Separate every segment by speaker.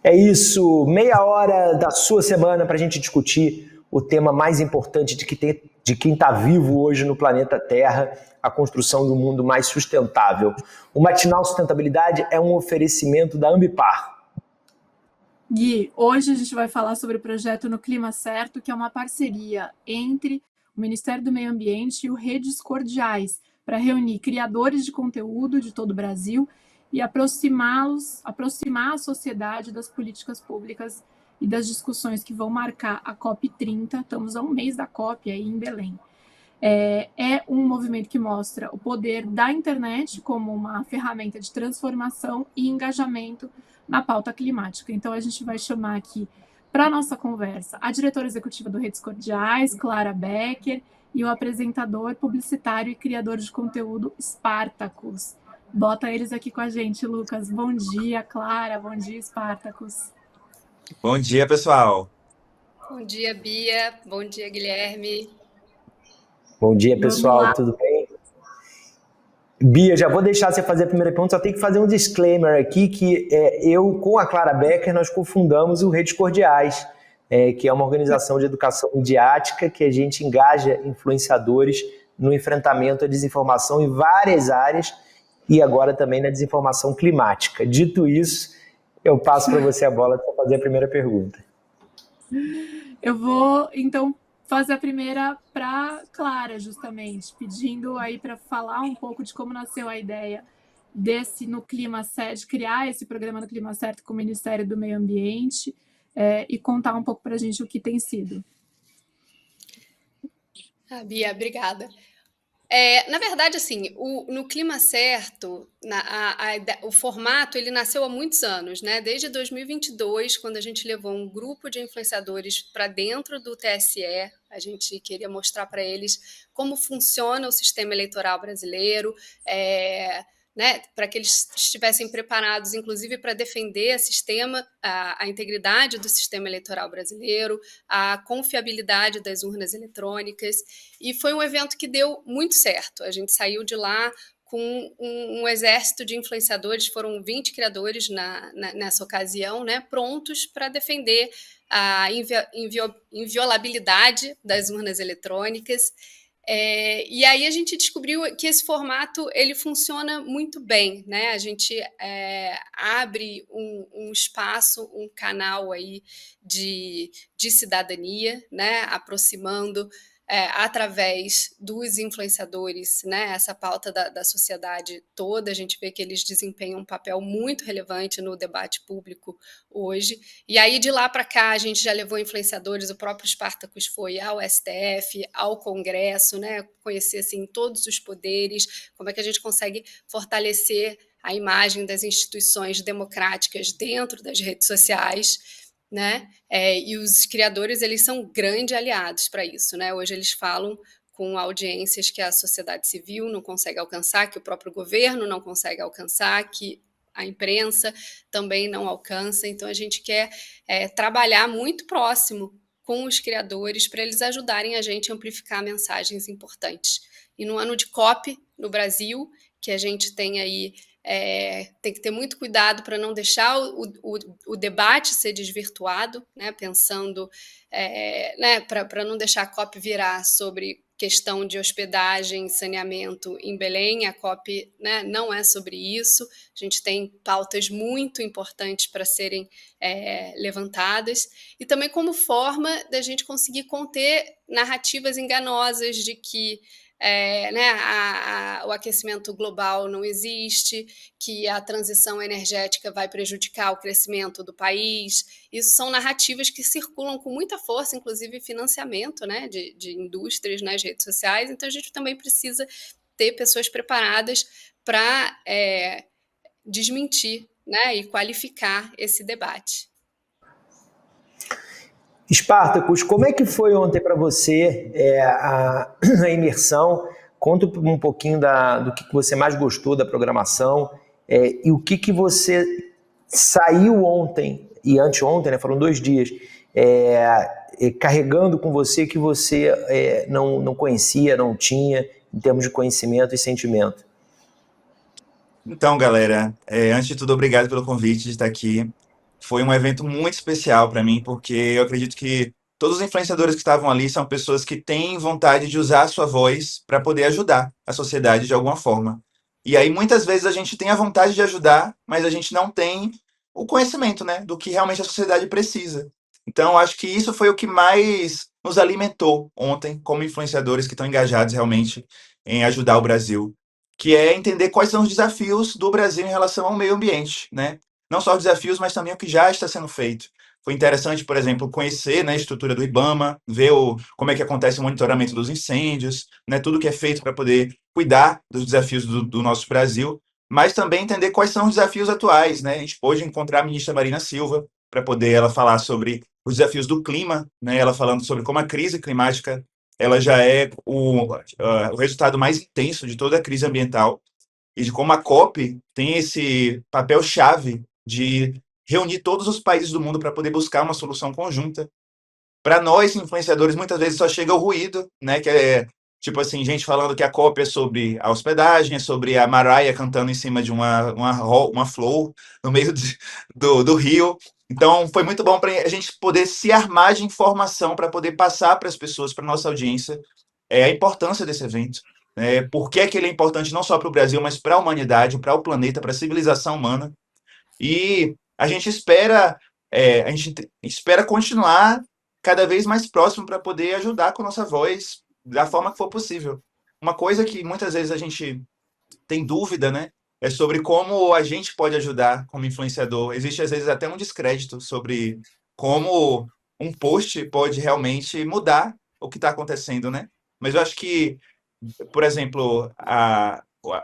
Speaker 1: É isso, meia hora da sua semana para a gente discutir o tema mais importante de quem está vivo hoje no planeta Terra, a construção de um mundo mais sustentável. O Matinal Sustentabilidade é um oferecimento da Ambipar.
Speaker 2: Gui, hoje a gente vai falar sobre o projeto No Clima Certo, que é uma parceria entre o Ministério do Meio Ambiente e o Redes Cordiais, para reunir criadores de conteúdo de todo o Brasil e aproximar a sociedade das políticas públicas e das discussões que vão marcar a COP30. Estamos a um mês da COP aí em Belém. É um movimento que mostra o poder da internet como uma ferramenta de transformação e engajamento na pauta climática. Então, a gente vai chamar aqui para a nossa conversa a diretora executiva do Redes Cordiais, Clara Becker, e o apresentador, publicitário e criador de conteúdo, Spartacus. Bota eles aqui com a gente, Lucas. Bom dia, Clara. Bom dia, Spartacus.
Speaker 3: Bom dia, pessoal.
Speaker 4: Bom dia, Bia. Bom dia, Guilherme.
Speaker 1: Bom dia, pessoal. Tudo bem? Bia, já vou deixar você fazer a primeira pergunta, só tem que fazer um disclaimer aqui, que eu, com a Clara Becker, nós cofundamos o Redes Cordiais, que é uma organização de educação midiática que a gente engaja influenciadores no enfrentamento à desinformação em várias áreas e agora também na desinformação climática. Dito isso, eu passo para você a bola para fazer a primeira pergunta.
Speaker 2: Eu vou, então, fazer a primeira para Clara, justamente, pedindo aí para falar um pouco de como nasceu a ideia desse No Clima Certo, de criar esse programa No Clima Certo com o Ministério do Meio Ambiente e contar um pouco para a gente o que tem sido.
Speaker 4: Bia, obrigada. Na verdade, assim, No Clima Certo, o formato, ele nasceu há muitos anos, né? Desde 2022, quando a gente levou um grupo de influenciadores para dentro do TSE, a gente queria mostrar para eles como funciona o sistema eleitoral brasileiro, né, para que eles estivessem preparados, inclusive, para defender a integridade do sistema eleitoral brasileiro, a confiabilidade das urnas eletrônicas, e foi um evento que deu muito certo. A gente saiu de lá com um exército de influenciadores, foram 20 criadores nessa ocasião, né, prontos para defender a inviolabilidade das urnas eletrônicas. E aí a gente descobriu que esse formato ele funciona muito bem, né? A gente abre um espaço, um canal aí de cidadania, né? Aproximando através dos influenciadores, né? Essa pauta da sociedade toda, a gente vê que eles desempenham um papel muito relevante no debate público hoje. E aí, de lá para cá, a gente já levou influenciadores, o próprio Spartacus foi ao STF, ao Congresso, né? Conhecer assim, todos os poderes, como é que a gente consegue fortalecer a imagem das instituições democráticas dentro das redes sociais, né? E os criadores, eles são grandes aliados para isso, né? Hoje eles falam com audiências que a sociedade civil não consegue alcançar, que o próprio governo não consegue alcançar, que a imprensa também não alcança. Então a gente quer trabalhar muito próximo com os criadores para eles ajudarem a gente a amplificar mensagens importantes. E no ano de COP no Brasil, que a gente tem aí tem que ter muito cuidado para não deixar o debate ser desvirtuado, né, pensando né, para não deixar a COP virar sobre questão de hospedagem e saneamento em Belém. A COP, né, não é sobre isso. A gente tem pautas muito importantes para serem levantadas, e também como forma da gente conseguir conter narrativas enganosas de que né, o aquecimento global não existe, que a transição energética vai prejudicar o crescimento do país. Isso são narrativas que circulam com muita força, inclusive financiamento, né, de indústrias nas redes sociais. Então a gente também precisa ter pessoas preparadas para desmentir, né, e qualificar esse debate.
Speaker 1: Spartacus, como é que foi ontem para você a imersão? Conta um pouquinho do que você mais gostou da programação e o que você saiu ontem e anteontem, né, foram 2 dias, carregando com você que você não conhecia, não tinha, em termos de conhecimento e sentimento.
Speaker 3: Então, galera, antes de tudo, obrigado pelo convite de estar aqui. Foi um evento muito especial para mim, porque eu acredito que todos os influenciadores que estavam ali são pessoas que têm vontade de usar a sua voz para poder ajudar a sociedade de alguma forma. E aí, muitas vezes, a gente tem a vontade de ajudar, mas a gente não tem o conhecimento, né, do que realmente a sociedade precisa. Então, eu acho que isso foi o que mais nos alimentou ontem, como influenciadores que estão engajados realmente em ajudar o Brasil, que é entender quais são os desafios do Brasil em relação ao meio ambiente, né? Não só os desafios, mas também o que já está sendo feito. Foi interessante, por exemplo, conhecer, né, a estrutura do IBAMA, ver como é que acontece o monitoramento dos incêndios, né, tudo que é feito para poder cuidar dos desafios do nosso Brasil, mas também entender quais são os desafios atuais, né? A gente pôde encontrar a ministra Marina Silva para poder ela falar sobre os desafios do clima, né? Ela falando sobre como a crise climática ela já é o resultado mais intenso de toda a crise ambiental e de como a COP tem esse papel-chave de reunir todos os países do mundo para poder buscar uma solução conjunta. Para nós, influenciadores, muitas vezes só chega o ruído, né? Que é tipo assim, gente falando que a COP é sobre a hospedagem, é sobre a Mariah cantando em cima de uma flor no meio do rio. Então, foi muito bom para a gente poder se armar de informação para poder passar para as pessoas, para nossa audiência, a importância desse evento. Por que é que ele é importante não só para o Brasil, mas para a humanidade, para o planeta, para a civilização humana. E a gente espera continuar cada vez mais próximo para poder ajudar com nossa voz da forma que for possível. Uma coisa que muitas vezes a gente tem dúvida, né, é sobre como a gente pode ajudar como influenciador. Existe às vezes até um descrédito sobre como um post pode realmente mudar o que está acontecendo, né? Mas eu acho que, por exemplo,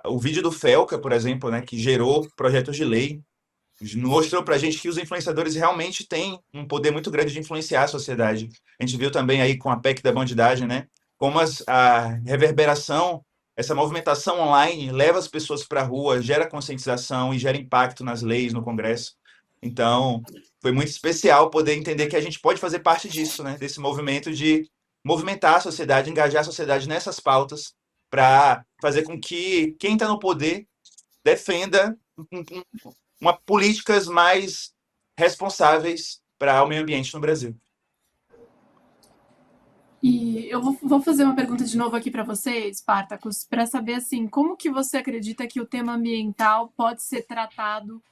Speaker 3: o vídeo do Felca, por exemplo, né, que gerou projetos de lei, mostrou para a gente que os influenciadores realmente têm um poder muito grande de influenciar a sociedade. A gente viu também aí com a PEC da bandidagem, né? Como a reverberação, essa movimentação online leva as pessoas para a rua, gera conscientização e gera impacto nas leis, no Congresso. Então, foi muito especial poder entender que a gente pode fazer parte disso, né? Desse movimento de movimentar a sociedade, engajar a sociedade nessas pautas para fazer com que quem está no poder defenda uma políticas mais responsáveis para o meio ambiente no Brasil.
Speaker 2: E eu vou fazer uma pergunta de novo aqui para você, Spartacus, para saber assim, como que você acredita que o tema ambiental pode ser tratado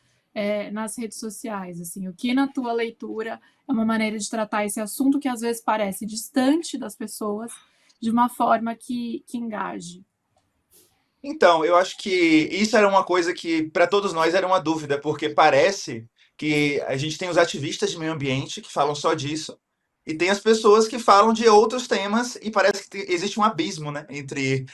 Speaker 2: nas redes sociais? Assim, o que na tua leitura é uma maneira de tratar esse assunto que às vezes parece distante das pessoas, de uma forma que engaje?
Speaker 3: Então, eu acho que isso era uma coisa que para todos nós era uma dúvida, porque parece que a gente tem os ativistas de meio ambiente que falam só disso, e tem as pessoas que falam de outros temas, e parece que existe um abismo, né, entre,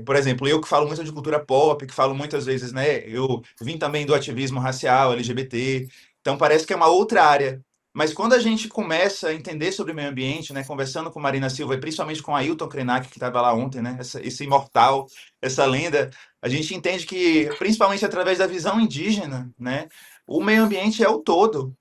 Speaker 3: por exemplo, eu que falo muito de cultura pop, que falo muitas vezes, né, eu vim também do ativismo racial, LGBT, então parece que é uma outra área. Mas quando a gente começa a entender sobre o meio ambiente, né, conversando com Marina Silva e principalmente com Ailton Krenak, que estava lá ontem, né, esse imortal, essa lenda, a gente entende que, principalmente através da visão indígena, né, o meio ambiente é o todo,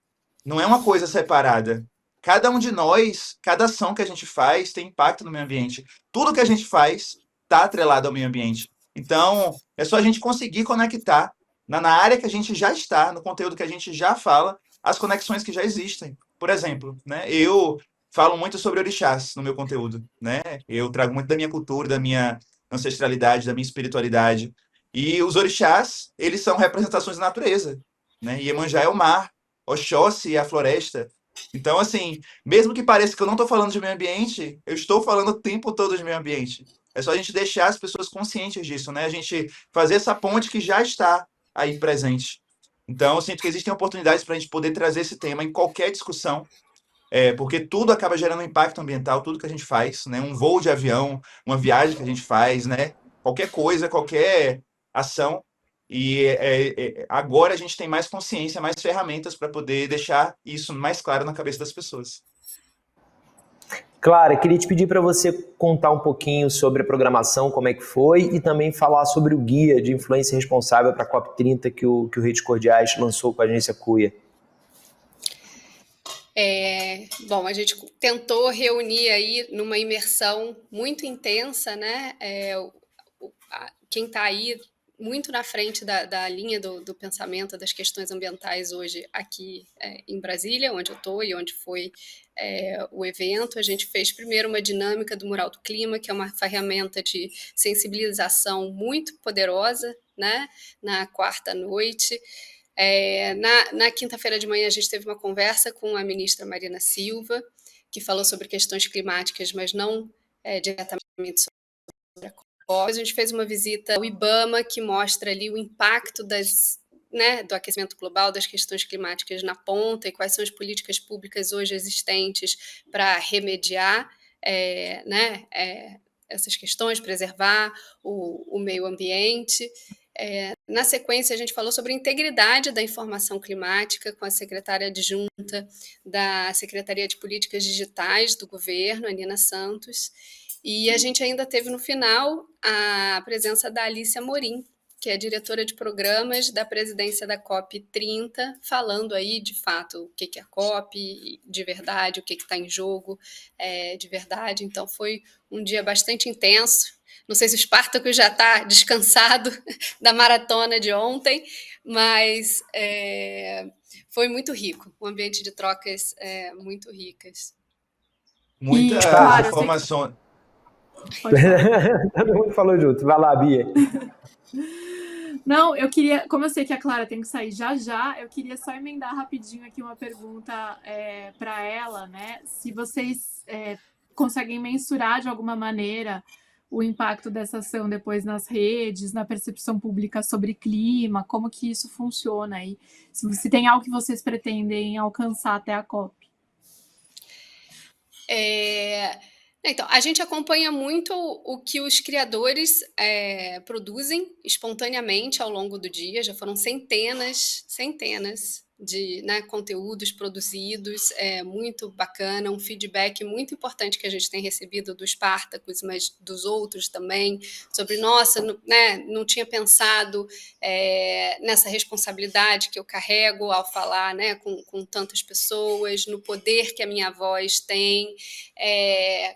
Speaker 3: não é uma coisa separada. Cada um de nós, cada ação que a gente faz tem impacto no meio ambiente. Tudo que a gente faz está atrelado ao meio ambiente. Então, é só a gente conseguir conectar na área que a gente já está, no conteúdo que a gente já fala, as conexões que já existem. Por exemplo, né, eu falo muito sobre orixás no meu conteúdo, né? Eu trago muito da minha cultura, da minha ancestralidade, da minha espiritualidade. E os orixás, eles são representações da natureza, né? Iemanjá é o mar, Oxóssi é a floresta. Então, assim, mesmo que pareça que eu não estou falando de meio ambiente, eu estou falando o tempo todo de meio ambiente. É só a gente deixar as pessoas conscientes disso, né? A gente fazer essa ponte que já está aí presente. Então, eu sinto que existem oportunidades para a gente poder trazer esse tema em qualquer discussão, porque tudo acaba gerando um impacto ambiental, tudo que a gente faz, né? Um voo de avião, uma viagem que a gente faz, né? Qualquer coisa, qualquer ação. E agora a gente tem mais consciência, mais ferramentas para poder deixar isso mais claro na cabeça das pessoas.
Speaker 1: Clara, queria te pedir para você contar um pouquinho sobre a programação, como é que foi, e também falar sobre o guia de influência responsável para a COP30 que o Redes Cordiais lançou com a agência Cuia.
Speaker 4: Bom, a gente tentou reunir aí numa imersão muito intensa, né? Quem está aí muito na frente da linha do pensamento das questões ambientais hoje aqui em Brasília, onde eu estou e onde foi o evento. A gente fez primeiro uma dinâmica do Mural do Clima, que é uma ferramenta de sensibilização muito poderosa, né, na quarta noite. Na quinta-feira de manhã a gente teve uma conversa com a ministra Marina Silva, que falou sobre questões climáticas, mas não diretamente sobre a COP. A gente fez uma visita ao IBAMA, que mostra ali o impacto do aquecimento global, das questões climáticas na ponta, e quais são as políticas públicas hoje existentes para remediar essas questões, preservar o meio ambiente. Na sequência, a gente falou sobre a integridade da informação climática com a secretária adjunta da Secretaria de Políticas Digitais do governo, a Nina Santos, e a gente ainda teve no final a presença da Alicia Morim, que é diretora de programas da presidência da COP30, falando aí de fato o que é a COP de verdade, o que está em jogo de verdade. Então foi um dia bastante intenso. Não sei se o Spartacus já está descansado da maratona de ontem, mas foi muito rico, um ambiente de trocas muito ricas.
Speaker 3: Muitas
Speaker 2: claro,
Speaker 3: informações.
Speaker 1: Todo mundo falou junto. Vai lá, Bia.
Speaker 2: Não, eu queria, como eu sei que a Clara tem que sair já já, eu queria só emendar rapidinho aqui uma pergunta para ela, né? Se vocês conseguem mensurar de alguma maneira o impacto dessa ação depois nas redes, na percepção pública sobre clima, como que isso funciona aí? Se tem algo que vocês pretendem alcançar até a COP.
Speaker 4: Então, a gente acompanha muito o que os criadores produzem espontaneamente ao longo do dia. Já foram centenas de conteúdos produzidos, muito bacana, um feedback muito importante que a gente tem recebido do Spartacus, mas dos outros também, sobre, nossa, não tinha pensado nessa responsabilidade que eu carrego ao falar com tantas pessoas, no poder que a minha voz tem,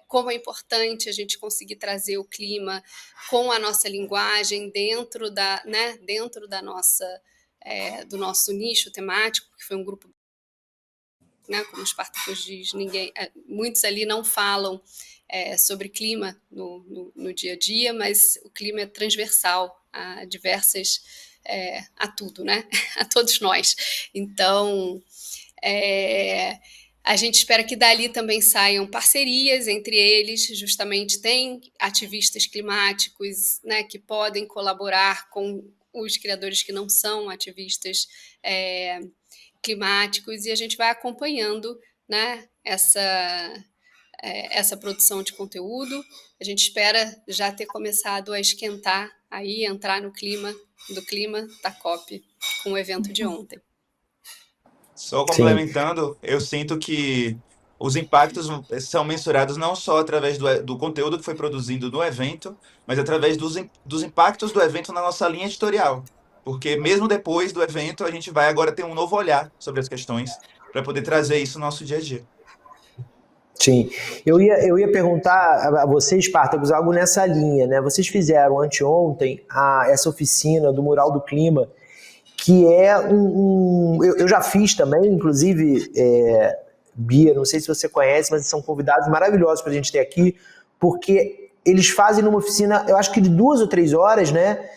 Speaker 4: como é importante a gente conseguir trazer o clima com a nossa linguagem dentro da nossa do nosso nicho temático, que foi um grupo, como o Spartacus diz, muitos ali não falam sobre clima no dia a dia, mas o clima é transversal a a tudo, a todos nós. Então, a gente espera que dali também saiam parcerias entre eles, justamente tem ativistas climáticos que podem colaborar com os criadores que não são ativistas climáticos, e a gente vai acompanhando essa produção de conteúdo. A gente espera já ter começado a esquentar, aí entrar no clima da COP com o evento de ontem.
Speaker 3: Só complementando, eu sinto que os impactos são mensurados não só através do conteúdo que foi produzido no evento, mas através dos impactos do evento na nossa linha editorial. Porque mesmo depois do evento, a gente vai agora ter um novo olhar sobre as questões para poder trazer isso no nosso dia a dia.
Speaker 1: Sim, eu ia perguntar a vocês, Spartacus, algo nessa linha, né? Vocês fizeram anteontem essa oficina do Mural do Clima, que é eu já fiz também, inclusive, Bia, não sei se você conhece, mas são convidados maravilhosos para a gente ter aqui, porque eles fazem numa oficina, eu acho que de 2 ou 3 horas, né?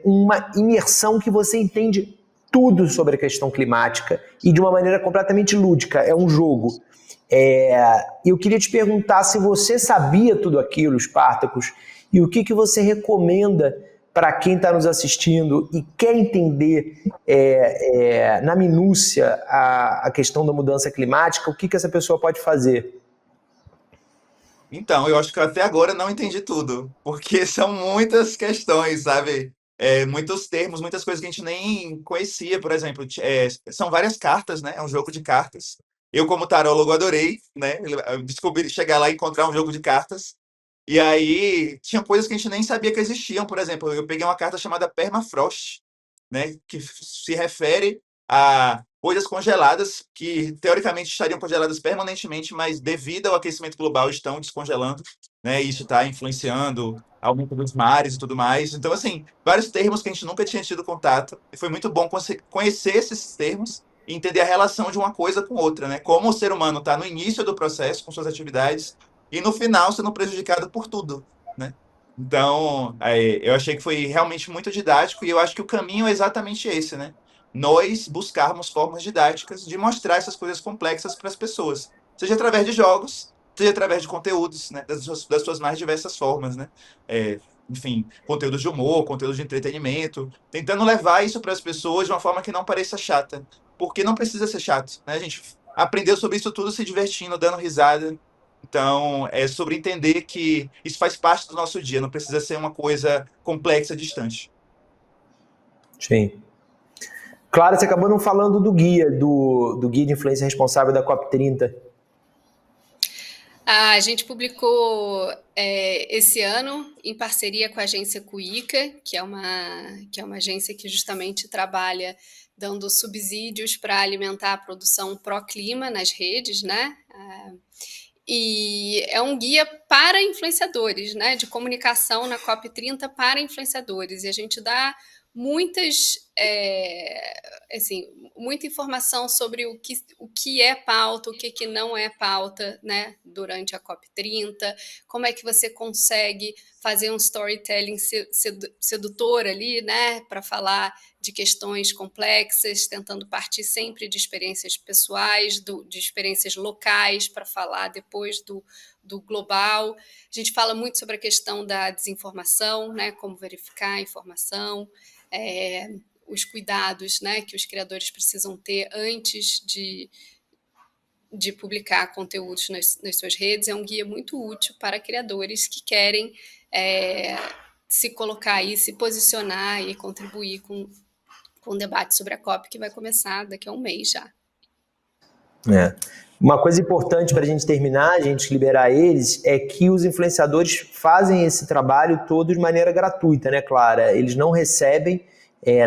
Speaker 1: Uma imersão que você entende tudo sobre a questão climática e de uma maneira completamente lúdica, é um jogo. Eu queria te perguntar se você sabia tudo aquilo, Spartacus, e o que você recomenda para quem está nos assistindo e quer entender na minúcia a questão da mudança climática, o que essa pessoa pode fazer?
Speaker 3: Então, eu acho que eu até agora não entendi tudo, porque são muitas questões, sabe? Muitos termos, muitas coisas que a gente nem conhecia, por exemplo. São várias cartas, né? É um jogo de cartas. Eu, como tarólogo, adorei, né? Descobrir, chegar lá e encontrar um jogo de cartas. E aí, tinha coisas que a gente nem sabia que existiam. Por exemplo, eu peguei uma carta chamada Permafrost, né? Que se refere a coisas congeladas que, teoricamente, estariam congeladas permanentemente, mas devido ao aquecimento global estão descongelando. né? Isso está influenciando aumento dos mares e tudo mais. Então, assim, vários termos que a gente nunca tinha tido contato. E foi muito bom conhecer esses termos e entender a relação de uma coisa com outra, né? Como o ser humano está no início do processo com suas atividades e no final sendo prejudicado por tudo, né? Então, eu achei que foi realmente muito didático e eu acho que o caminho é exatamente esse, né? Nós buscarmos formas didáticas de mostrar essas coisas complexas para as pessoas, seja através de jogos, seja através de conteúdos, né? Das suas mais diversas formas, né? É, enfim, conteúdos de humor, conteúdos de entretenimento, tentando levar isso para as pessoas de uma forma que não pareça chata, porque não precisa ser chato, né? A gente aprendeu sobre isso tudo se divertindo, dando risada. Então, é sobre entender que isso faz parte do nosso dia, não precisa ser uma coisa complexa, distante.
Speaker 1: Sim. Claro, você acabou não falando do guia, do guia de influência responsável da COP30.
Speaker 4: A gente publicou esse ano em parceria com a agência Cuica, que é uma agência que justamente trabalha dando subsídios para alimentar a produção pró-clima nas redes, né? E é um guia para influenciadores, né? De comunicação na COP30 para influenciadores. E a gente dá assim, muita informação sobre o que é pauta, o que não é pauta, né, durante a COP30, como é que você consegue fazer um storytelling sedutor ali, né, para falar de questões complexas, tentando partir sempre de experiências pessoais, de experiências locais, para falar depois do global. A gente fala muito sobre a questão da desinformação, né, como verificar a informação, os cuidados, né, que os criadores precisam ter antes de publicar conteúdos nas suas redes. É um guia muito útil para criadores que querem se colocar aí, se posicionar e contribuir com o debate sobre a COP, que vai começar daqui a um mês já.
Speaker 1: Uma coisa importante para a gente terminar, a gente liberar eles, é que os influenciadores fazem esse trabalho todo de maneira gratuita, né, Clara? Eles não recebem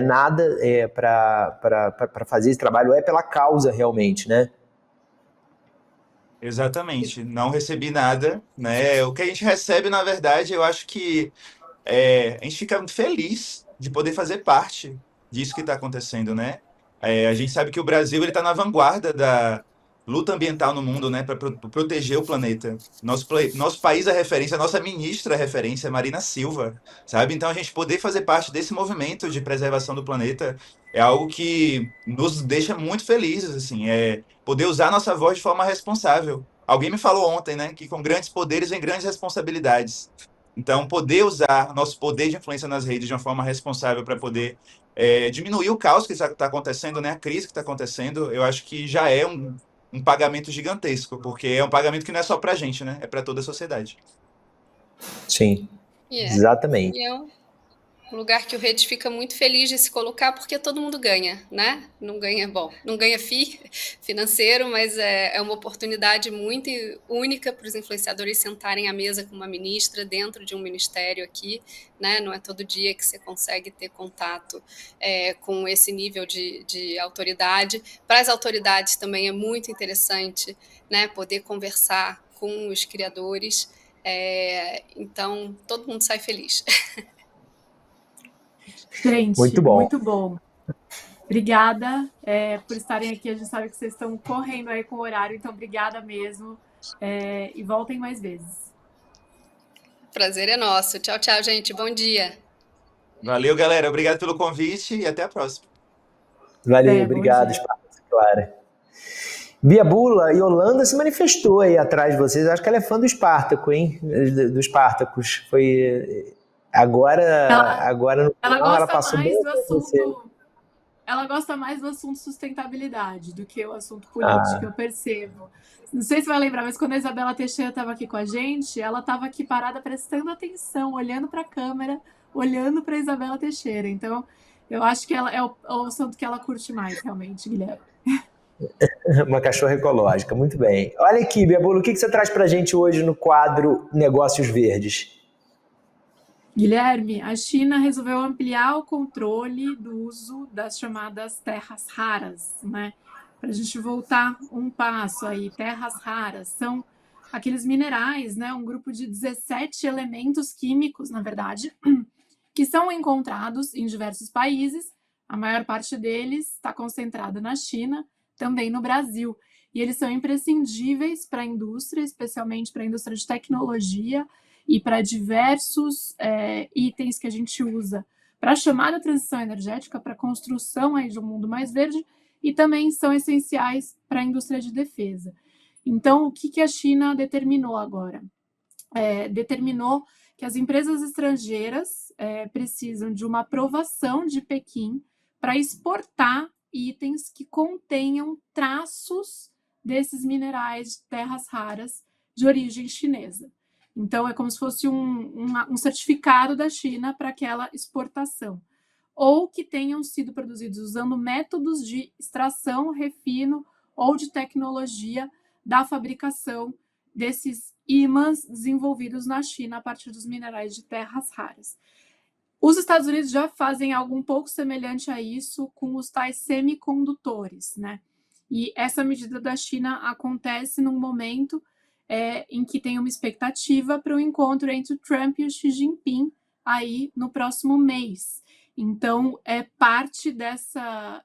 Speaker 1: nada para fazer esse trabalho, é pela causa realmente, né?
Speaker 3: Exatamente, não recebi nada, né? O que a gente recebe, na verdade, eu acho que a gente fica muito feliz de poder fazer parte disso que está acontecendo, né? A gente sabe que o Brasil ele está na vanguarda da luta ambiental no mundo, né? Para proteger o planeta. Nosso país é referência, a nossa ministra é referência, Marina Silva, sabe? Então a gente poder fazer parte desse movimento de preservação do planeta é algo que nos deixa muito felizes, assim, poder usar a nossa voz de forma responsável. Alguém me falou ontem, né, que com grandes poderes vem grandes responsabilidades. Então, poder usar nosso poder de influência nas redes de uma forma responsável para poder diminuir o caos que está acontecendo, né, a crise que está acontecendo, eu acho que já é um pagamento gigantesco, porque é um pagamento que não é só para a gente, né, é para toda a sociedade.
Speaker 1: Sim, exatamente.
Speaker 4: E é um lugar que o Redes fica muito feliz de se colocar, porque todo mundo ganha, né? Não ganha FII financeiro, mas é uma oportunidade muito única para os influenciadores sentarem à mesa com uma ministra dentro de um ministério aqui, né? Não é todo dia que você consegue ter contato com esse nível de autoridade. Para as autoridades também é muito interessante, né? Poder conversar com os criadores. Então, todo mundo sai feliz.
Speaker 2: Gente,
Speaker 1: muito bom.
Speaker 2: Muito bom. Obrigada por estarem aqui. A gente sabe que vocês estão correndo aí com o horário, então obrigada mesmo. E voltem mais vezes.
Speaker 4: Prazer é nosso. Tchau, tchau, gente. Bom dia.
Speaker 3: Valeu, galera. Obrigado pelo convite e até a próxima.
Speaker 1: Valeu, obrigado, Clara. Bia Bula, Yolanda se manifestou aí atrás de vocês. Acho que ela é fã do Espartaco, hein? Dos Espartacos. Foi... Agora no final ela passou bem
Speaker 2: do assunto. Ela gosta mais do assunto sustentabilidade do que o assunto político, eu percebo. Não sei se vai lembrar, mas quando a Isabela Teixeira estava aqui com a gente, ela estava aqui parada prestando atenção, olhando para a câmera, olhando para a Isabela Teixeira. Então, eu acho que ela é o assunto que ela curte mais, realmente, Guilherme.
Speaker 1: Uma cachorra ecológica, muito bem. Olha aqui, Bia Bula, o que você traz para a gente hoje no quadro Negócios Verdes?
Speaker 2: Guilherme, a China resolveu ampliar o controle do uso das chamadas terras raras, né? Para a gente voltar um passo aí, terras raras são aqueles minerais, né, um grupo de 17 elementos químicos, na verdade, que são encontrados em diversos países. A maior parte deles está concentrada na China, também no Brasil. E eles são imprescindíveis para a indústria, especialmente para a indústria de tecnologia e para diversos itens que a gente usa para a chamada transição energética, para a construção aí de um mundo mais verde, e também são essenciais para a indústria de defesa. Então, o que a China determinou agora? Determinou que as empresas estrangeiras precisam de uma aprovação de Pequim para exportar itens que contenham traços desses minerais de terras raras de origem chinesa. Então, é como se fosse um certificado da China para aquela exportação. Ou que tenham sido produzidos usando métodos de extração, refino ou de tecnologia da fabricação desses ímãs desenvolvidos na China a partir dos minerais de terras raras. Os Estados Unidos já fazem algo um pouco semelhante a isso com os tais semicondutores, né? E essa medida da China acontece num momento em que tem uma expectativa para o encontro entre o Trump e o Xi Jinping aí no próximo mês. Então, é parte dessa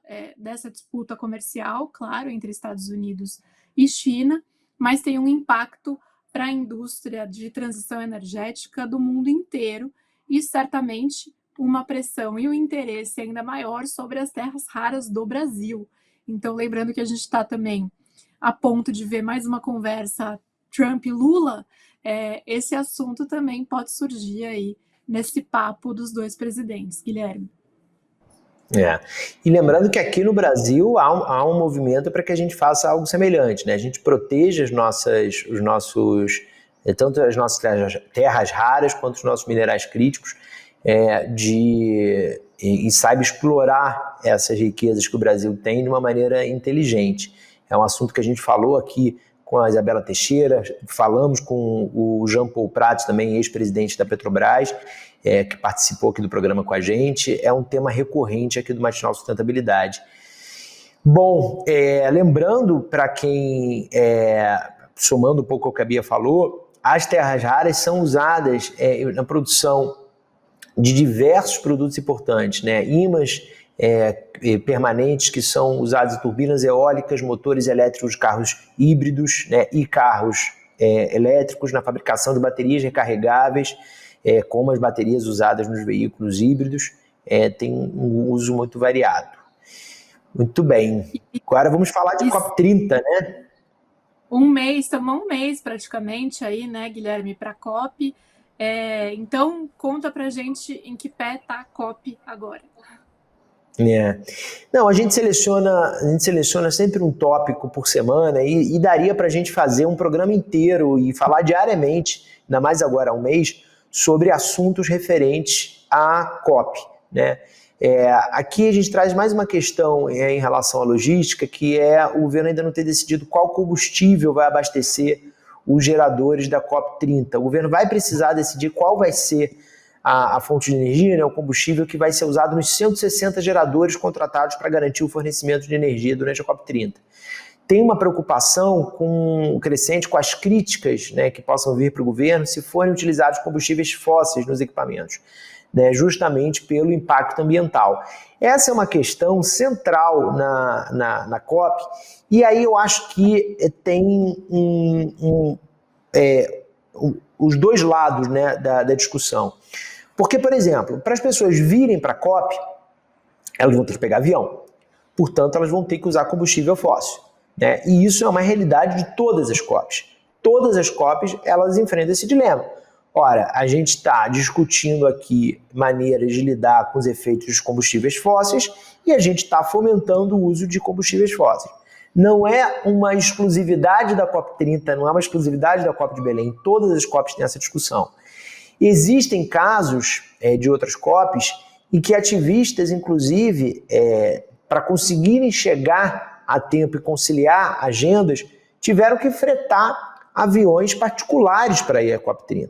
Speaker 2: disputa comercial, claro, entre Estados Unidos e China, mas tem um impacto para a indústria de transição energética do mundo inteiro e, certamente, uma pressão e um interesse ainda maior sobre as terras raras do Brasil. Então, lembrando que a gente está também a ponto de ver mais uma conversa Trump e Lula, esse assunto também pode surgir aí nesse papo dos dois presidentes, Guilherme.
Speaker 1: E lembrando que aqui no Brasil há um movimento para que a gente faça algo semelhante, né? A gente proteja tanto as nossas terras raras quanto os nossos minerais críticos e saiba explorar essas riquezas que o Brasil tem de uma maneira inteligente. É um assunto que a gente falou aqui com a Isabela Teixeira, falamos com o Jean Paul Prats, também ex-presidente da Petrobras, que participou aqui do programa com a gente. É um tema recorrente aqui do Matinal Sustentabilidade. Bom, lembrando para quem, somando um pouco ao que a Bia falou, as terras raras são usadas na produção de diversos produtos importantes, né? Ímãs permanentes que são usados em turbinas eólicas, motores elétricos de carros híbridos, né? E carros elétricos, na fabricação de baterias recarregáveis, como as baterias usadas nos veículos híbridos, tem um uso muito variado. Muito bem. Agora vamos falar de COP30, né?
Speaker 2: Estamos um mês praticamente aí, né, Guilherme, para a COP. Então, conta pra gente em que pé está a COP agora.
Speaker 1: Não, a gente seleciona sempre um tópico por semana e daria para a gente fazer um programa inteiro e falar diariamente, ainda mais agora há um mês, sobre assuntos referentes à COP, né? Aqui a gente traz mais uma questão em relação à logística, que é o governo ainda não ter decidido qual combustível vai abastecer os geradores da COP30. O governo vai precisar decidir qual vai ser a fonte de energia, né, o combustível que vai ser usado nos 160 geradores contratados para garantir o fornecimento de energia durante a COP30. Tem uma preocupação crescente com as críticas, né, que possam vir para o governo se forem utilizados combustíveis fósseis nos equipamentos, né, justamente pelo impacto ambiental. Essa é uma questão central na COP, e aí eu acho que tem os dois lados, né, da discussão. Porque, por exemplo, para as pessoas virem para a COP, elas vão ter que pegar avião. Portanto, elas vão ter que usar combustível fóssil, né? E isso é uma realidade de todas as COPs. Todas as COPs, elas enfrentam esse dilema. Ora, a gente está discutindo aqui maneiras de lidar com os efeitos dos combustíveis fósseis e a gente está fomentando o uso de combustíveis fósseis. Não é uma exclusividade da COP30, não é uma exclusividade da COP de Belém. Todas as COPs têm essa discussão. Existem casos de outras COPs em que ativistas, inclusive, para conseguirem chegar a tempo e conciliar agendas, tiveram que fretar aviões particulares para ir à COP30.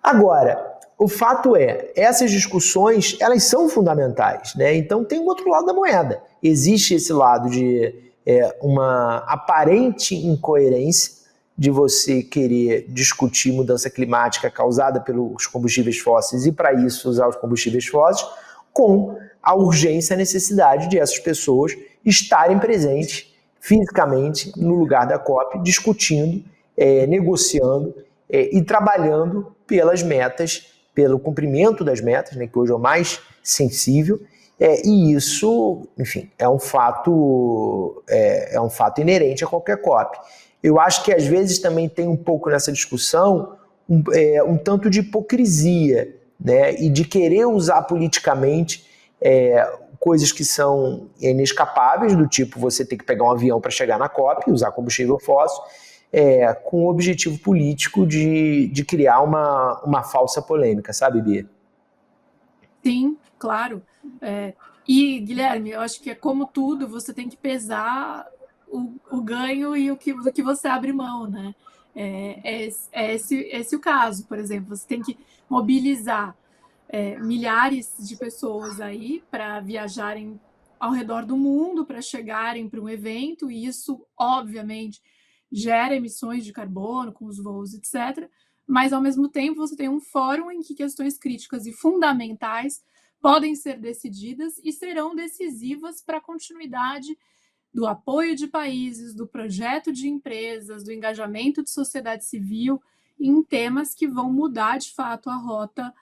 Speaker 1: Agora, o fato essas discussões, elas são fundamentais, né? Então tem um outro lado da moeda. Existe esse lado de uma aparente incoerência, de você querer discutir mudança climática causada pelos combustíveis fósseis e, para isso, usar os combustíveis fósseis, com a urgência e a necessidade de essas pessoas estarem presentes fisicamente no lugar da COP, discutindo, negociando e trabalhando pelas metas, pelo cumprimento das metas, né, que hoje é o mais sensível, e isso, enfim, é um fato inerente a qualquer COP. Eu acho que às vezes também tem um pouco nessa discussão um tanto de hipocrisia, né, e de querer usar politicamente coisas que são inescapáveis, do tipo você ter que pegar um avião para chegar na COP e usar combustível fóssil, com o objetivo político de criar uma falsa polêmica, sabe, Bia?
Speaker 2: Sim, claro. E, Guilherme, eu acho que é como tudo, você tem que pesar o ganho e do que você abre mão, né? Esse o caso, por exemplo. Você tem que mobilizar milhares de pessoas aí para viajarem ao redor do mundo, para chegarem para um evento, e isso, obviamente, gera emissões de carbono com os voos, etc. Mas, ao mesmo tempo, você tem um fórum em que questões críticas e fundamentais podem ser decididas e serão decisivas para a continuidade do apoio de países, do projeto de empresas, do engajamento de sociedade civil em temas que vão mudar, de fato, a rota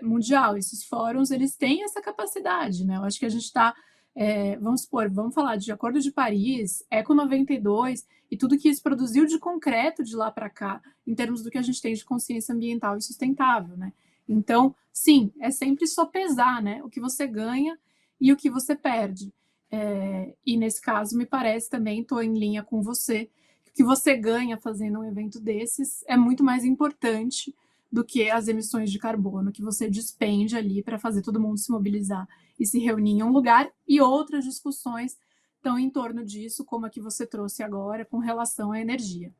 Speaker 2: mundial. Esses fóruns, eles têm essa capacidade, né? Eu acho que a gente está, vamos falar de Acordo de Paris, Eco 92, e tudo que isso produziu de concreto de lá para cá, em termos do que a gente tem de consciência ambiental e sustentável, né? Então, sim, é sempre só pesar, né? O que você ganha e o que você perde. E nesse caso, me parece também, estou em linha com você, que o que você ganha fazendo um evento desses é muito mais importante do que as emissões de carbono que você despende ali para fazer todo mundo se mobilizar e se reunir em um lugar, e outras discussões estão em torno disso, como a que você trouxe agora, com relação à energia.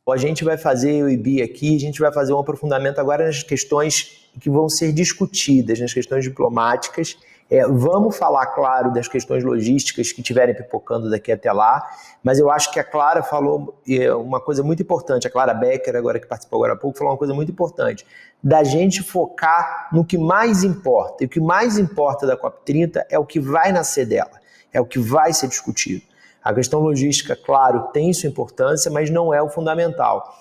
Speaker 1: A gente vai fazer, eu e Bia aqui, a gente vai fazer um aprofundamento agora nas questões que vão ser discutidas, nas questões diplomáticas. Vamos falar, claro, das questões logísticas que estiverem pipocando daqui até lá, mas eu acho que a Clara falou uma coisa muito importante, a Clara Becker, agora que participou agora há pouco, falou uma coisa muito importante, da gente focar no que mais importa, e o que mais importa da COP30 é o que vai nascer dela, é o que vai ser discutido. A questão logística, claro, tem sua importância, mas não é o fundamental.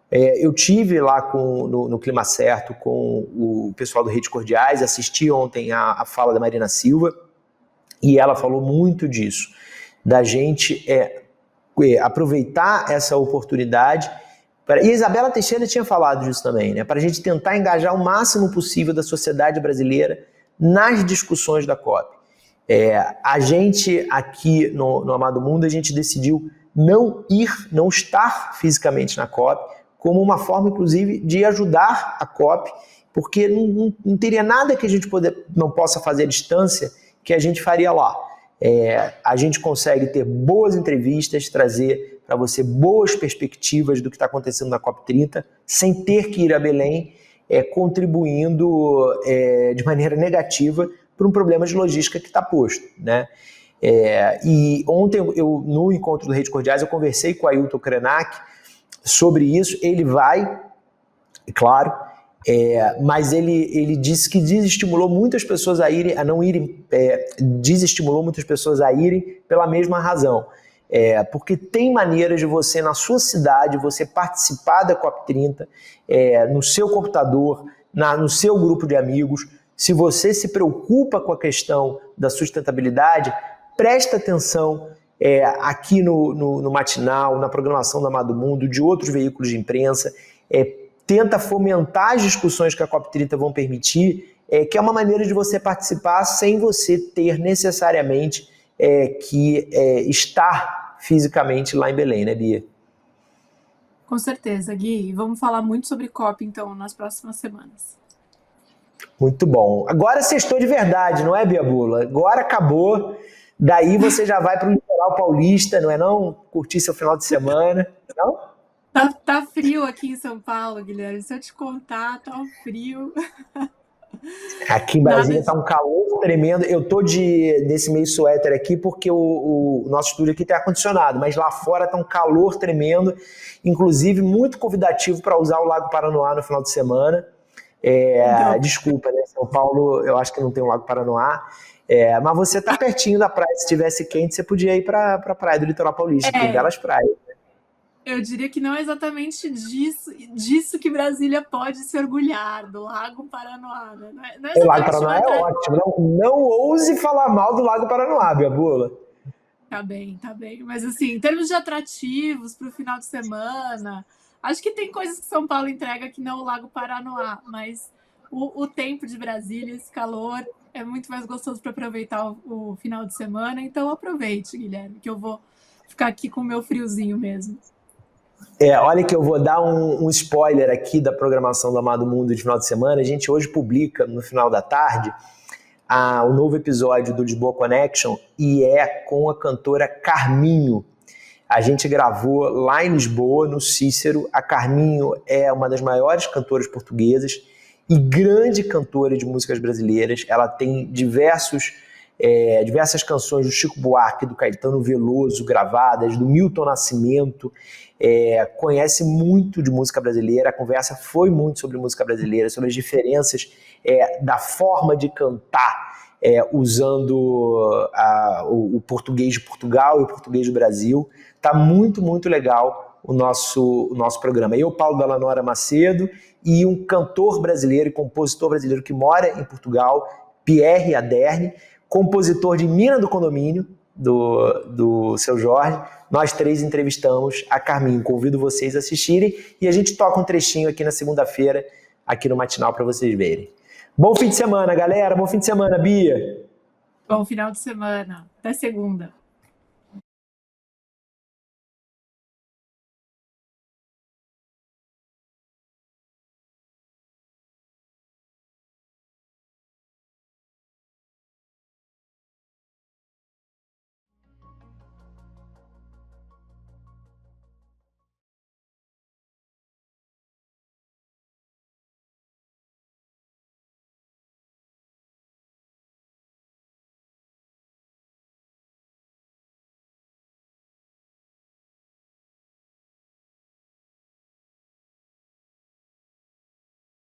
Speaker 1: Eu tive lá no Clima Certo com o pessoal do Redes Cordiais, assisti ontem a fala da Marina Silva, e ela falou muito disso, da gente aproveitar essa oportunidade. E a Isabela Teixeira tinha falado disso também, né, para a gente tentar engajar o máximo possível da sociedade brasileira nas discussões da COP. A gente aqui no Amado Mundo, a gente decidiu não estar fisicamente na COP, como uma forma, inclusive, de ajudar a COP, porque não teria nada que a gente não possa fazer à distância que a gente faria lá. A gente consegue ter boas entrevistas, trazer para você boas perspectivas do que está acontecendo na COP30, sem ter que ir a Belém, contribuindo de maneira negativa para um problema de logística que está posto, né? E ontem, no encontro do Redes Cordiais, eu conversei com o Ailton Krenak sobre isso. Ele vai, claro, mas ele disse que desestimulou muitas pessoas a não irem, desestimulou muitas pessoas a irem pela mesma razão. Porque tem maneiras de você, na sua cidade, você participar da COP30, no seu computador, no seu grupo de amigos. Se você se preocupa com a questão da sustentabilidade, presta atenção aqui no Matinal, na programação do Amado Mundo, de outros veículos de imprensa, tenta fomentar as discussões que a COP30 vão permitir, que é uma maneira de você participar sem você ter necessariamente que estar fisicamente lá em Belém, né, Bia?
Speaker 2: Com certeza, Gui. Vamos falar muito sobre COP, então, nas próximas semanas.
Speaker 1: Muito bom. Agora sextou de verdade, não é, Bia Bula? Agora acabou. Daí você já vai para o litoral paulista, não é não? Curtir seu final de semana, não?
Speaker 2: Tá frio aqui em São Paulo, Guilherme. Se eu te contar, tá frio.
Speaker 1: Aqui em Brasília tá um calor tremendo. Eu tô nesse meio suéter aqui porque o nosso estúdio aqui tem ar-condicionado, mas lá fora tá um calor tremendo, inclusive muito convidativo para usar o Lago Paranoá no final de semana. Desculpa, né? São Paulo, eu acho que não tem o Lago Paranoá. Mas você tá pertinho da praia. Se tivesse quente, você podia ir pra praia do Litoral Paulista, que tem belas praias.
Speaker 2: Eu diria que não é exatamente disso que Brasília pode se orgulhar, do Lago Paranoá. Né? Não é
Speaker 1: O Lago Paranoá é ótimo. Não ouse falar mal do Lago Paranoá, Biabula.
Speaker 2: Tá bem. Mas assim, em termos de atrativos para o final de semana, acho que tem coisas que São Paulo entrega que não o Lago Paranoá, mas o tempo de Brasília, esse calor, é muito mais gostoso para aproveitar o final de semana. Então aproveite, Guilherme, que eu vou ficar aqui com o meu friozinho mesmo.
Speaker 1: Olha que eu vou dar um spoiler aqui da programação do Amado Mundo de final de semana. A gente hoje publica, no final da tarde, o novo episódio do Lisboa Connection, e é com a cantora Carminho. A gente gravou lá em Lisboa, no Cícero. A Carminho é uma das maiores cantoras portuguesas e grande cantora de músicas brasileiras. Ela tem diversas canções do Chico Buarque, do Caetano Veloso gravadas, do Milton Nascimento. Conhece muito de música brasileira. A conversa foi muito sobre música brasileira, sobre as diferenças da forma de cantar, usando o português de Portugal e o português do Brasil. Tá muito, muito legal o nosso programa. Eu, Paulo Dallanora Macedo, e um cantor brasileiro e compositor brasileiro que mora em Portugal, Pierre Aderne, compositor de Mina do Condomínio, do Seu Jorge. Nós três entrevistamos a Carminho. Convido vocês a assistirem e a gente toca um trechinho aqui na segunda-feira, aqui no Matinal, para vocês verem. Bom fim de semana, galera. Bom fim de semana, Bia.
Speaker 2: Bom final de semana. Até segunda.